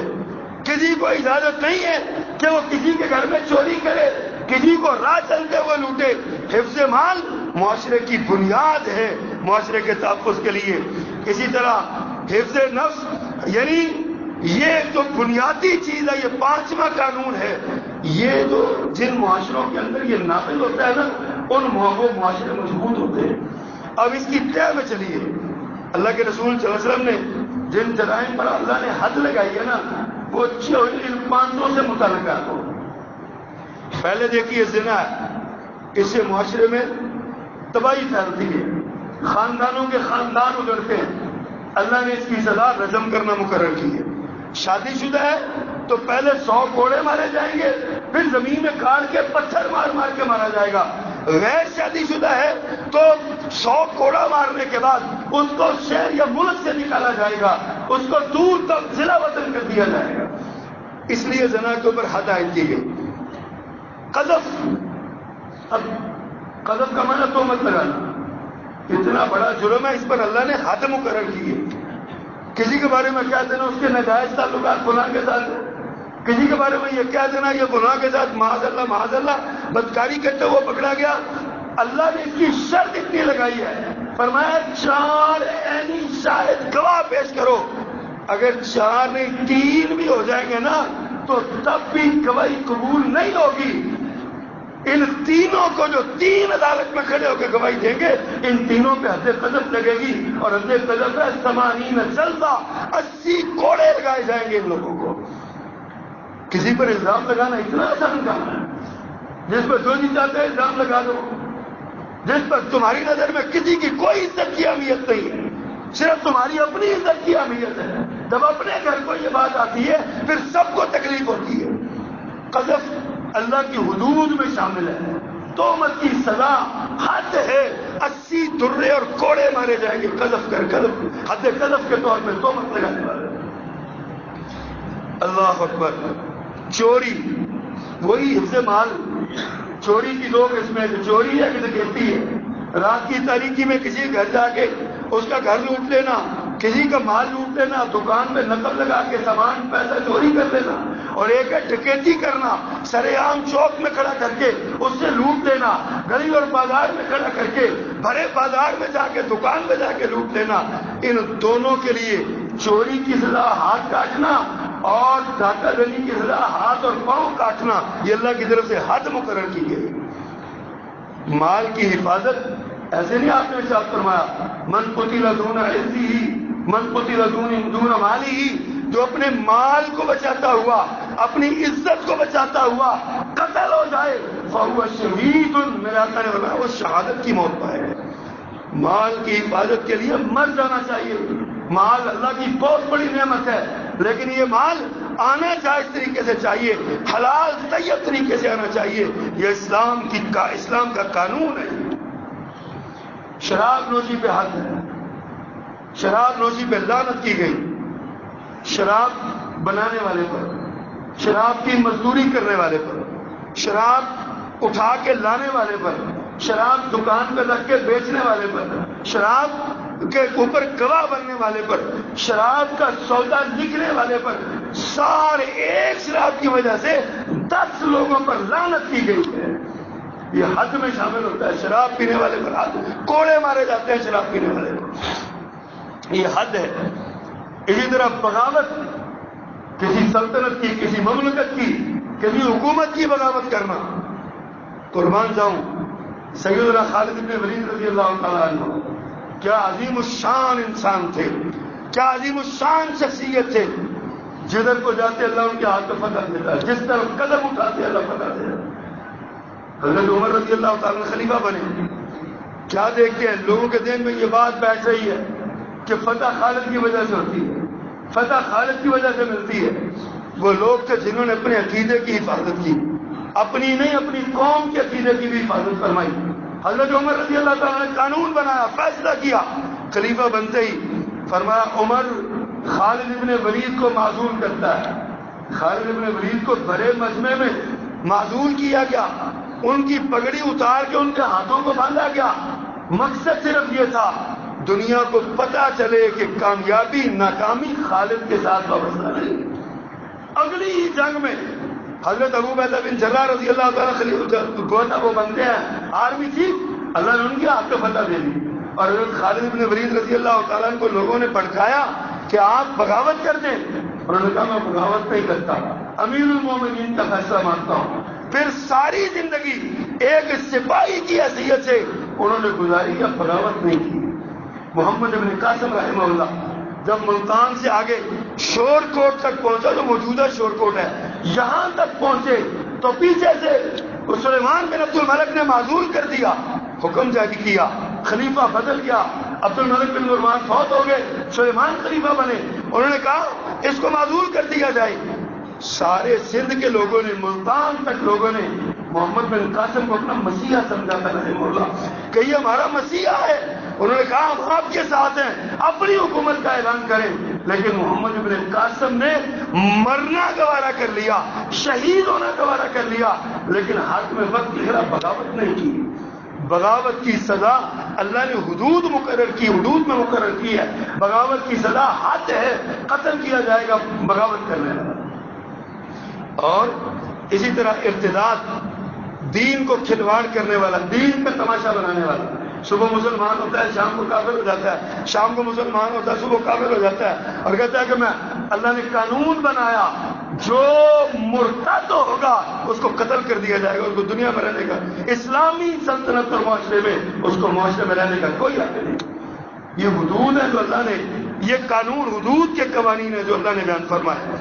کسی کو اجازت نہیں ہے کہ وہ کسی کے گھر میں چوری کرے, کسی کو راہ چلتے ہوئے لوٹے. حفظ مال معاشرے کی بنیاد ہے معاشرے کے تحفظ کے لیے. اسی طرح حفظ نفس, یعنی یہ جو بنیادی چیز ہے, یہ 5واں قانون ہے, یہ جو جن معاشروں کے اندر یہ نافذ ہوتا ہے نا ان وہ معاشرے مضبوط ہوتے ہیں. اب اس کی طے میں چلیے, اللہ کے رسول صلی اللہ علیہ وسلم نے جن جرائم پر اللہ نے حد لگائی ہے نا وہ 500 سے متعلقات ہو. پہلے دیکھیے زنا, اس سے معاشرے میں تباہی پھیلتی ہے, خاندانوں کے خاندان اجڑتے ہیں. اللہ نے اس کی سزا رجم کرنا مقرر کی ہے. شادی شدہ ہے تو پہلے 100 کوڑے مارے جائیں گے, پھر زمین میں کاٹ کے پتھر مار مار کے مارا جائے گا. غیر شادی شدہ ہے تو 100 کوڑا مارنے کے بعد اس کو شہر یا ملک سے نکالا جائے گا, اس کو دور تک ضلع وطن کر دیا جائے گا. اس لیے زنا کے اوپر حد عائد کی گئی. قذف, اب قذف کا معنی تہمت لگانا, اتنا بڑا جرم ہے, اس پر اللہ نے حد مقرر کی ہے. کسی کے بارے میں کہہ دینا اس کے ناجائز تعلقات فلاں کے ساتھ, کسی کے بارے میں یہ کہہ دینا یہ فلاں کے ساتھ معاذ اللہ بدکاری کرتے ہوئے پکڑا گیا. اللہ نے اس کی شرط اتنی لگائی ہے, فرمایا 4 عینی شاہد گواہ پیش کرو. اگر 4 نہیں 3 بھی ہو جائیں گے نا تو تب بھی گواہی قبول نہیں ہوگی. ان تینوں کو جو 3 عدالت میں کھڑے ہو کے گواہی دیں گے ان تینوں پہ حد قذف لگے گی, اور حد قذف ہے 80 جلدہ, 80 کوڑے لگائے جائیں گے ان لوگوں کو. کسی پر الزام لگانا اتنا آسان کام ہے؟ جس پر جو جی چاہتے ہیں الزام لگا دو، جس پر تمہاری نظر میں کسی کی کوئی عزت کی اہمیت نہیں ہے، صرف تمہاری اپنی عزت کی اہمیت ہے۔ جب اپنے گھر کو یہ بات آتی ہے پھر سب کو تکلیف ہوتی ہے۔ قذف اللہ کی حدود میں شامل ہے، تہمت کی سزا حد ہے، 80 درے اور کوڑے مارے جائیں گے قذف حد قذف کے طور پہ تہمت لگانے والے۔ اللہ اکبر۔ چوری، وہی حفظ مال، چوری کی دو قسمیں، چوری ہے کہ ڈکیتی ہے۔ رات کی تاریکی میں کسی گھر جا کے اس کا گھر لوٹ لینا، کسی کا مال لوٹ لینا، دکان میں نقب لگا کے سامان پیسہ چوری کر لینا، اور ایک ہے ڈکیتی کرنا، سر عام چوک میں کھڑا کر کے اس سے لوٹ لینا، گلی اور بازار میں کھڑا کر کے بھرے بازار میں جا کے دکان میں جا کے لوٹ لینا۔ ان دونوں کے لیے چوری کی سزا ہاتھ کاٹنا اور ڈاکہ زنی کی سزا ہاتھ اور پاؤں کاٹنا، یہ اللہ کی طرف سے حد مقرر کی گئی۔ مال کی حفاظت ایسے نہیں آپ نے ارشاد فرمایا من قتل دون عزه من قتل دون ماله، جو اپنے مال کو بچاتا ہوا، اپنی عزت کو بچاتا ہوا قتل ہو جائے فهو شہید، میرے آقا نے فرمایا وہ شہادت کی موت پائے گا۔ مال کی حفاظت کے لیے مر جانا چاہیے۔ مال اللہ کی بہت بڑی نعمت ہے، لیکن یہ مال آنا جائز طریقے سے چاہیے، حلال طیب طریقے سے آنا چاہیے۔ یہ اسلام کا قانون ہے۔ شراب نوشی پہ حد ہے، شراب نوشی پہ لعنت کی گئی، شراب بنانے والے پر، شراب کی مزدوری کرنے والے پر، شراب اٹھا کے لانے والے پر، شراب دکان پہ رکھ کے بیچنے والے پر، شراب کے اوپر گواہ بننے والے پر، شراب کا سودا لکھنے والے پر، سارے ایک شراب کی وجہ سے 10 لوگوں پر لعنت کی گئی ہے۔ یہ حد میں شامل ہوتا ہے۔ شراب پینے والے پر حد، کوڑے مارے جاتے ہیں شراب پینے والے پر، یہ حد ہے۔ اسی طرح بغاوت، کسی سلطنت کی، کسی مملکت کی، کسی حکومت کی بغاوت کرنا۔ قربان جاؤں سیدنا خالد بن ولید رضی اللہ تعالیٰ عنہ، کیا عظیم الشان انسان تھے، کیا عظیم الشان شخصیت تھے۔ جدھر کو جاتے اللہ ان کے ہاتھ میں فتح دیتا ہے، جس طرف قدم اٹھاتے اللہ فتح دیتا ہے۔ حضرت عمر رضی اللہ تعالیٰ خلیفہ بنے، کیا دیکھتے ہیں لوگوں کے ذہن میں یہ بات بیٹھ رہی ہے کہ فتح خالد کی وجہ سے ہوتی ہے، فتح خالد کی وجہ سے ملتی ہے۔ وہ لوگ تھے جنہوں نے اپنے عقیدے کی حفاظت کی، اپنی نہیں اپنی قوم کے عقیدے کی بھی حفاظت فرمائی۔ حضرت عمر رضی اللہ تعالیٰ نے قانون بنایا، فیصلہ کیا، خلیفہ بنتے ہی فرمایا عمر خالد ابن ولید کو معزول کرتا ہے۔ خالد ابن ولید کو بڑے مجمع میں معزول کیا گیا، ان کی پگڑی اتار کے ان کے ہاتھوں کو باندھا گیا۔ مقصد صرف یہ تھا دنیا کو پتا چلے کہ کامیابی ناکامی خالد کے ساتھ وابستہ نہیں۔ اگلی ہی جنگ میں حضرت ابو عبیدہ بن جراح رضی اللہ تعالیٰ خلیفہ وہ بنتے ہیں، آرمی تھی، اللہ نے ان کے ہاتھ پہ فتح دے دی۔ اور حضرت خالد بن ولید رضی اللہ تعالیٰ کو لوگوں نے بھڑکایا کہ آپ بغاوت کر دیں، انہوں نے کہا میں بغاوت نہیں کرتا، امیر المومنین کا فیصلہ مانتا ہوں۔ پھر ساری زندگی ایک سپاہی کی حیثیت سے انہوں نے گزاری یا بغاوت نہیں کی۔ محمد بن قاسم رحمہ اللہ جب ملتان سے آگے شور کوٹ تک پہنچا، جو موجودہ شور کوٹ ہے، یہاں تک پہنچے تو پیچھے سے سلیمان بن عبد الملک نے معزول کر دیا، حکم جاری کیا، خلیفہ بدل گیا، عبد الملک بن مروان فوت ہو گئے، سلیمان خلیفہ بنے۔ انہوں نے کہا اس کو معزول کر دیا جائے۔ سارے سندھ کے لوگوں نے، ملتان تک لوگوں نے محمد بن قاسم کو اپنا مسیحا سمجھا تھا رحمہ اللہ کہ یہ ہمارا مسیحا ہے۔ انہوں نے کہا ہم آپ کے ساتھ ہیں، اپنی حکومت کا اعلان کریں۔ لیکن محمد بن قاسم نے مرنا گوارا کر لیا، شہید ہونا گوارا کر لیا، لیکن حق میں وقت گرا، بغاوت نہیں کی۔ بغاوت کی سزا اللہ نے حدود مقرر کی، حدود میں مقرر کی ہے۔ بغاوت کی سزا حد ہے، قتل کیا جائے گا بغاوت کرنے والا۔ اور اسی طرح ارتداد، دین کو کھلواڑ کرنے والا، دین کا تماشا بنانے والا، صبح مسلمان ہوتا ہے شام کو کافر ہو جاتا ہے، شام کو مسلمان ہوتا ہے صبح کافر ہو جاتا ہے، اور کہتا ہے کہ میں اللہ نے قانون بنایا جو مرتد ہوگا اس کو قتل کر دیا جائے گا، اس کو دنیا میں رہنے کا، اسلامی سلطنت اور معاشرے میں اس کو معاشرے میں رہنے کا کوئی حق نہیں۔ یہ حدود ہے جو اللہ نے، یہ قانون حدود کے قوانین ہے جو اللہ نے بیان فرمایا۔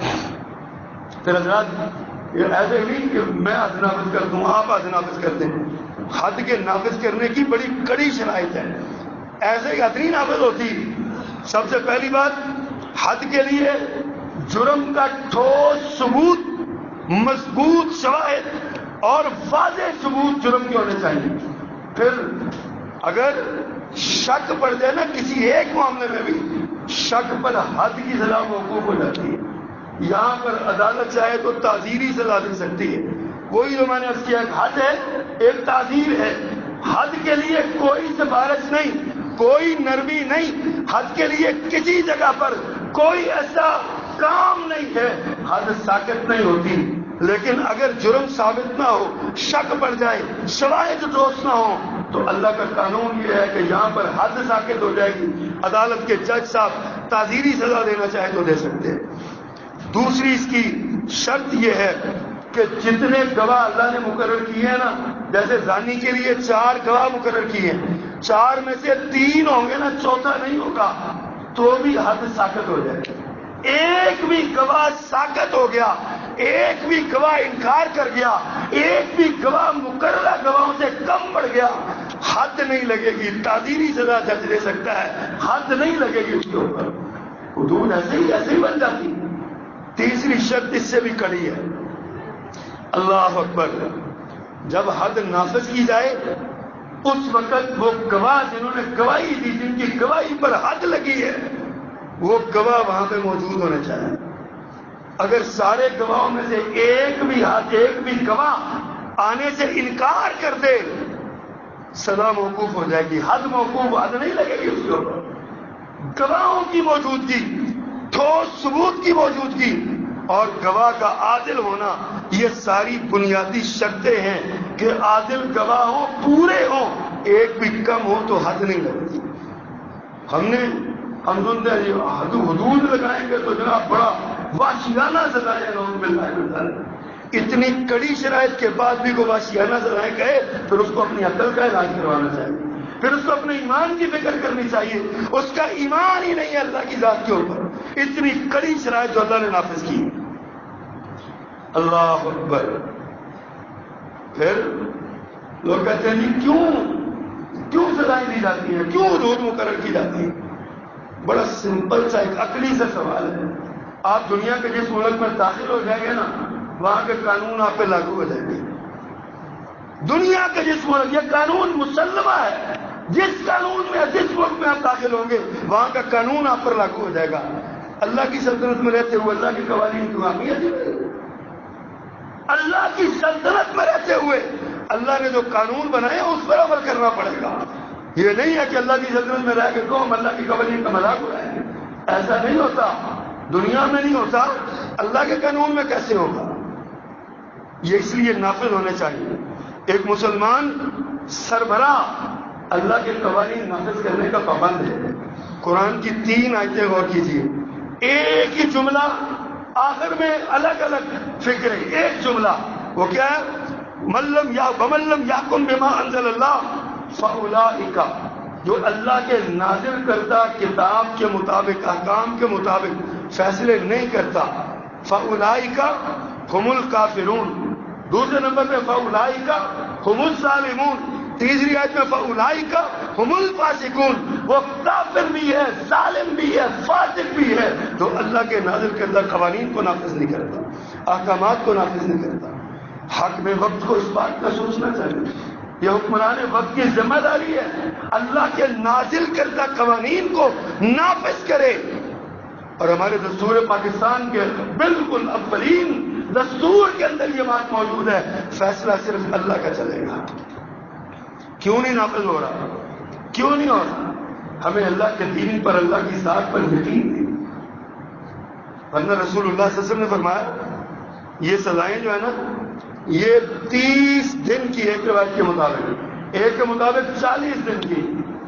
پھر حضرات یہ ایسے نہیں کہ میں حد نافذ کر دوں آپ حد نافذ کر دیں. حد کے نافذ کرنے کی بڑی کڑی شرائط ہے. ایسے ہی حد نہیں نافذ ہوتی. سب سے پہلی بات، حد کے لیے جرم کا ٹھوس ثبوت، مضبوط شواہد اور واضح ثبوت جرم کے ہونے چاہیے. پھر اگر شک پڑ جائے نا کسی ایک معاملے میں بھی، شک پر حد کی سزا موقوف ہو جاتی ہے. یہاں پر عدالت چاہے تو تعزیری سزا دے سکتی ہے. وہی جو میں نے عرض کیا، ایک حد ہے ایک تعزیر ہے. حد کے لیے کوئی سفارش نہیں، کوئی نرمی نہیں. حد کے لیے کسی جگہ پر کوئی ایسا کام نہیں ہے. حد ساکت نہیں ہوتی. لیکن اگر جرم ثابت نہ ہو، شک پڑ جائے، شواہد ٹھوس نہ ہو، تو اللہ کا قانون یہ ہے کہ یہاں پر حد ساکت ہو جائے گی. عدالت کے جج صاحب تعزیری سزا دینا چاہے تو دے سکتے ہیں. دوسری اس کی شرط یہ ہے کہ جتنے گواہ اللہ نے مقرر کیے ہیں نا، جیسے زانی کے لیے 4 گواہ مقرر کیے ہیں، 4 میں سے 3 ہوں گے نا، چوتھا نہیں ہوگا تو بھی حد ساکت ہو جائے. ایک بھی گواہ ساکت ہو گیا، ایک بھی گواہ انکار کر گیا، ایک بھی گواہ مقررہ گواہوں سے کم بڑھ گیا، حد نہیں لگے گی. تعزیری سزا جج دے سکتا ہے، حد نہیں لگے گی اس کے اوپر. حدود ایسے ہی بن جاتی. تیسری شرط اس سے بھی کڑی ہے. اللہ اکبر. جب حد نافذ کی جائے اس وقت وہ گواہ جنہوں نے گواہی دی، جن کی گواہی پر حد لگی ہے، وہ گواہ وہاں پہ موجود ہونے چاہیے. اگر سارے گواہوں میں سے ایک بھی گواہ آنے سے انکار کر دے، سزا موقوف ہو جائے گی. حد موقوف، حد نہیں لگے گی اس کے اوپر. گواہوں کی موجودگی، ٹھوس ثبوت کی موجودگی اور گواہ کا عادل ہونا، یہ ساری بنیادی شرطیں ہیں کہ عادل گواہ ہوں، پورے ہوں. ایک بھی کم ہو تو حد نہیں لگتی. ہم سنتے ہیں حدود لگائیں گے تو جناب بڑا وحشیانہ سزائیں لوگ مل رہا ہے. اتنی کڑی شرائط کے بعد بھی کوئی وحشیانہ سزائیں کہے، پھر اس کو اپنی عقل کا علاج کروانا چاہیے. پھر اس کو اپنے ایمان کی فکر کرنی چاہیے. اس کا ایمان ہی نہیں ہے اللہ کی ذات کے اوپر. اتنی کڑی شرائط جو اللہ نے نافذ کی. اللہ اکبر. پھر لوگ کہتے ہیں جی کیوں سزائیں دی جاتی ہیں، کیوں حدود مقرر کی جاتی ہیں؟ بڑا سمپل سا ایک عقلی سا سوال ہے. آپ دنیا کے جس ملک میں داخل ہو جائیں گے نا، وہاں کے قانون آپ پہ لاگو ہو جائیں گے. دنیا کے جس ملک، یہ قانون مسلمہ ہے، جس قانون میں جس ملک میں آپ داخل ہوں گے وہاں کا قانون آپ پر لاگو ہو جائے گا. اللہ کی سلطنت میں رہتے ہوئے اللہ کے قوانین کی اہمیت ہے. اللہ کی سلطنت میں رہتے ہوئے اللہ نے جو قانون بنائے اس پر عمل کرنا پڑے گا. یہ نہیں ہے کہ اللہ کی سلطنت میں رہ کے قوم اللہ کی قوانین کا مذاق اڑائے. ایسا نہیں ہوتا، دنیا میں نہیں ہوتا، اللہ کے قانون میں کیسے ہوگا؟ یہ اس لیے نافذ ہونے چاہیے. ایک مسلمان سربراہ اللہ کے قوانین نافذ کرنے کا پابند ہے. قرآن کی 3 آیتیں غور کیجیے. ایک ہی جملہ، آخر میں الگ الگ فکریں. ایک جملہ، وہ کیا ہے؟ وَمَن لَّمْ يَحْكُم بِمَا أَنزَلَ اللَّهُ فَأُولَٰئِكَ، جو اللہ کے نازل کردہ کتاب کے مطابق، احکام کے مطابق فیصلے نہیں کرتا، فَأُولَٰئِكَ هُمُ الْكَافِرُونَ. دوسرے نمبر پہ فَأُولَٰئِكَ هُمُ الظَّالِمُونَ. تیسری آیت میں فَأُولَٰئِكَ هُمُ الْفَاسِقُونَ. وہ کافر بھی ہے، ظالم بھی ہے، فاسق بھی ہے، جو اللہ کے نازل کردہ قوانین کو نافذ نہیں کرتا، احکامات کو نافذ نہیں کرتا. حق میں وقت کو اس بات کا سوچنا چاہیے. یہ حکمران وقت کی ذمہ داری ہے اللہ کے نازل کردہ قوانین کو نافذ کرے. اور ہمارے دستور پاکستان کے بالکل اولین دستور کے اندر یہ بات موجود ہے، فیصلہ صرف اللہ کا چلے گا. کیوں نہیں نافذ ہو رہا؟ کیوں نہیں ہو رہا؟ ہمیں اللہ کے دین پر، اللہ کی ذات پر یقین نہیں. ورنہ رسول اللہ صلی اللہ علیہ وسلم نے فرمایا یہ سزائیں جو ہے نا، یہ 30 دن کی، ایک روایت کے مطابق، ایک کے مطابق 40 دن کی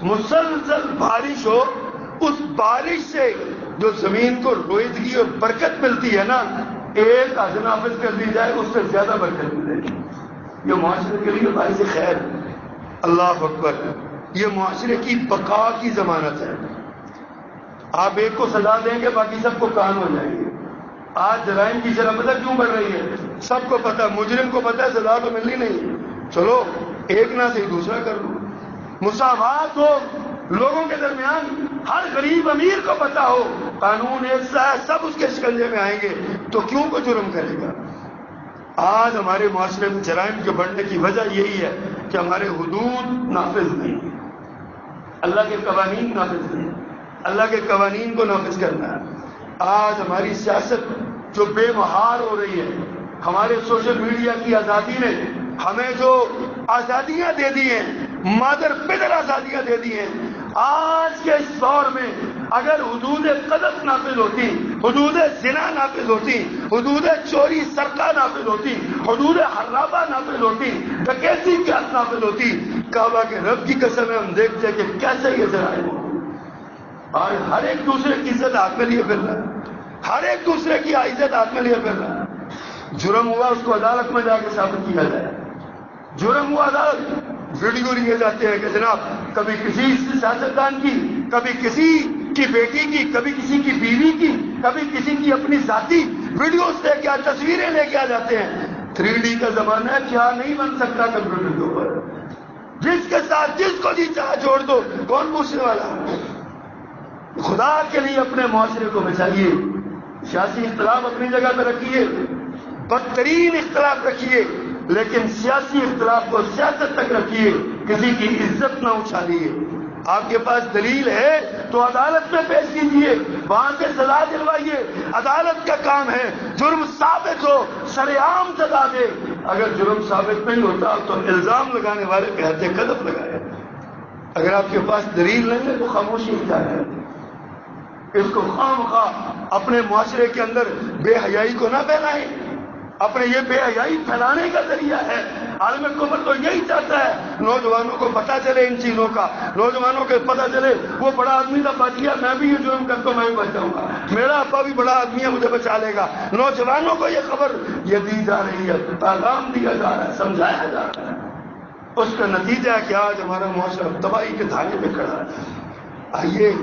مسلسل بارش ہو، اس بارش سے جو زمین کو رویدگی اور برکت ملتی ہے نا، ایک حد نافذ کر دی جائے اس سے زیادہ برکت ملے گی. یہ معاشرے کے لیے باعث خیر. اللہ اکبر. یہ معاشرے کی بقا کی ضمانت ہے. آپ ایک کو سزا دیں گے باقی سب کو کان ہو جائیں گے. آج جرائم کی شرح پتہ کیوں بڑھ رہی ہے؟ سب کو پتہ، مجرم کو پتہ ہے سزا تو ملنی نہیں، چلو ایک نہ سے دوسرا کر لو، مساوات ہو لوگوں کے درمیان، ہر غریب امیر کو پتہ ہو قانون ایک سا ہے، سب اس کے شکنجے میں آئیں گے، تو کیوں کو جرم کرے گا؟ آج ہمارے معاشرے میں جرائم کے بڑھنے کی وجہ یہی ہے کہ ہمارے حدود نافذ نہیں، اللہ کے قوانین نافذ نہیں، اللہ کے قوانین کو نافذ کرنا ہے۔ آج ہماری سیاست جو بے مہار ہو رہی ہے، ہمارے سوشل میڈیا کی آزادی نے ہمیں جو آزادیاں دے دی ہیں، مادر پدر آزادیاں دے دی ہیں، آج کے اس دور میں اگر حدود قذف نافذ ہوتی، حدود زنا نافذ ہوتی، حدود چوری سرقہ نافذ ہوتی، حدود حرابہ نافذ ہوتی، ڈکیتی کی حد نافذ ہوتی، کعبہ کے رب کی قسم ہے ہم دیکھتے کہ کیسے یہ جرائم ہو، اور ہر ایک دوسرے کی عزت ہاتھ میں لیے پھر رہا ہے، ہر ایک دوسرے کی عزت ہاتھ میں لیے پھر رہا ہے۔ جرم ہوا اس کو عدالت میں جا کے ثابت کیا جائے، جرم ہوا عدالت، ویڈیو لیے جاتے ہیں کہ جناب کبھی کسی سیاستدان کی، کبھی کسی کی بیٹی کی، کبھی کسی کی بیوی کی، کبھی کسی کی اپنی ذاتی ویڈیوز لے کے تصویریں لے کے آ جاتے ہیں۔ 3D کا زمانہ ہے، کیا نہیں بن سکتا کمپیوٹر کے اوپر، جس کے ساتھ جس کو جی چاہ جوڑ دو، کون پوچھنے والا؟ خدا کے لیے اپنے معاشرے کو بچائیے، سیاسی اختلاف اپنی جگہ پہ رکھیے، بدترین اختلاف رکھیے، لیکن سیاسی اختلاف کو سیاست تک رکھیے، کسی کی عزت نہ اچھالیے۔ آپ کے پاس دلیل ہے تو عدالت میں پیش کیجیے، وہاں سے سزا دلوائیے، عدالت کا کام ہے جرم ثابت ہو سر عام سزا دے، اگر جرم ثابت نہیں ہوتا تو الزام لگانے والے پہ حد قذف لگائے۔ اگر آپ کے پاس دلیل نہیں ہے تو خاموشی اختیار ہے، اس کو خواہ اپنے معاشرے کے اندر بے حیائی کو نہ پھیلائیں، اپنے یہ بے حیائی پھیلانے کا ذریعہ ہے۔ عالم کفر تو یہی چاہتا ہے نوجوانوں کو پتہ چلے ان چیزوں کا، نوجوانوں کو پتہ چلے وہ بڑا آدمی تھا بچ گیا، میں بھی یہ جرم کرتا ہوں میں بھی بچ جاؤں گا، میرا ابا بھی بڑا آدمی ہے مجھے بچا لے گا۔ نوجوانوں کو یہ خبر یہ دی جا رہی ہے، پیغام دیا جا رہا ہے، سمجھایا جا رہا ہے، اس کا نتیجہ ہے کہ آج ہمارا معاشرہ تباہی کے دھانے پہ کھڑا ہے۔ آئیے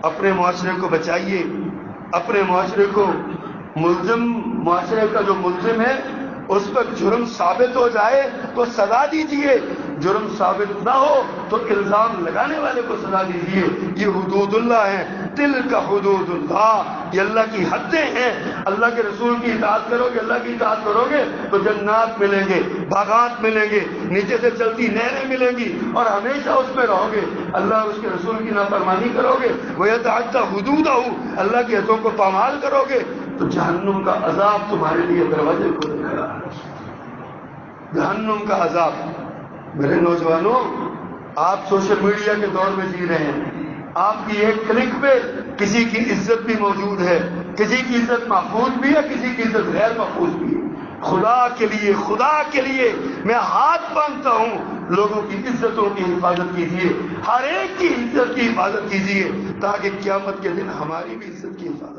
اپنے معاشرے کو بچائیے، اپنے معاشرے کو ملزم، معاشرے کا جو ملزم ہے اس پر جرم ثابت ہو جائے تو سزا دیجیے، جرم ثابت نہ ہو تو الزام لگانے والے کو سزا دیجیے۔ یہ حدود اللہ ہیں، تلک حدود اللہ، یہ اللہ کی حدیں ہیں۔ اللہ کے رسول کی اطاعت کرو گے، اللہ کی اطاعت کرو گے تو جنات ملیں گے، باغات ملیں گے، نیچے سے چلتی نہریں ملیں گی اور ہمیشہ اس میں رہو گے۔ اللہ اور اس کے رسول کی نافرمانی کرو گے، وَيَتَعَدَّى حُدُودَهُ، اللہ کی حدوں کو پامال کرو گے تو جہنم کا عذاب تمہارے لیے دروازے کھول دے گا، جہنم کا عذاب۔ میرے نوجوانوں، آپ سوشل میڈیا کے دور میں جی رہے ہیں، آپ کی ایک کلک پہ کسی کی عزت بھی موجود ہے، کسی کی عزت محفوظ بھی ہے، کسی کی عزت غیر محفوظ بھی ہے۔ خدا کے لیے میں ہاتھ باندھتا ہوں، لوگوں کی عزتوں کی حفاظت کیجیے، ہر ایک کی عزت کی حفاظت کیجیے، تاکہ قیامت کے دن ہماری بھی عزت کی حفاظت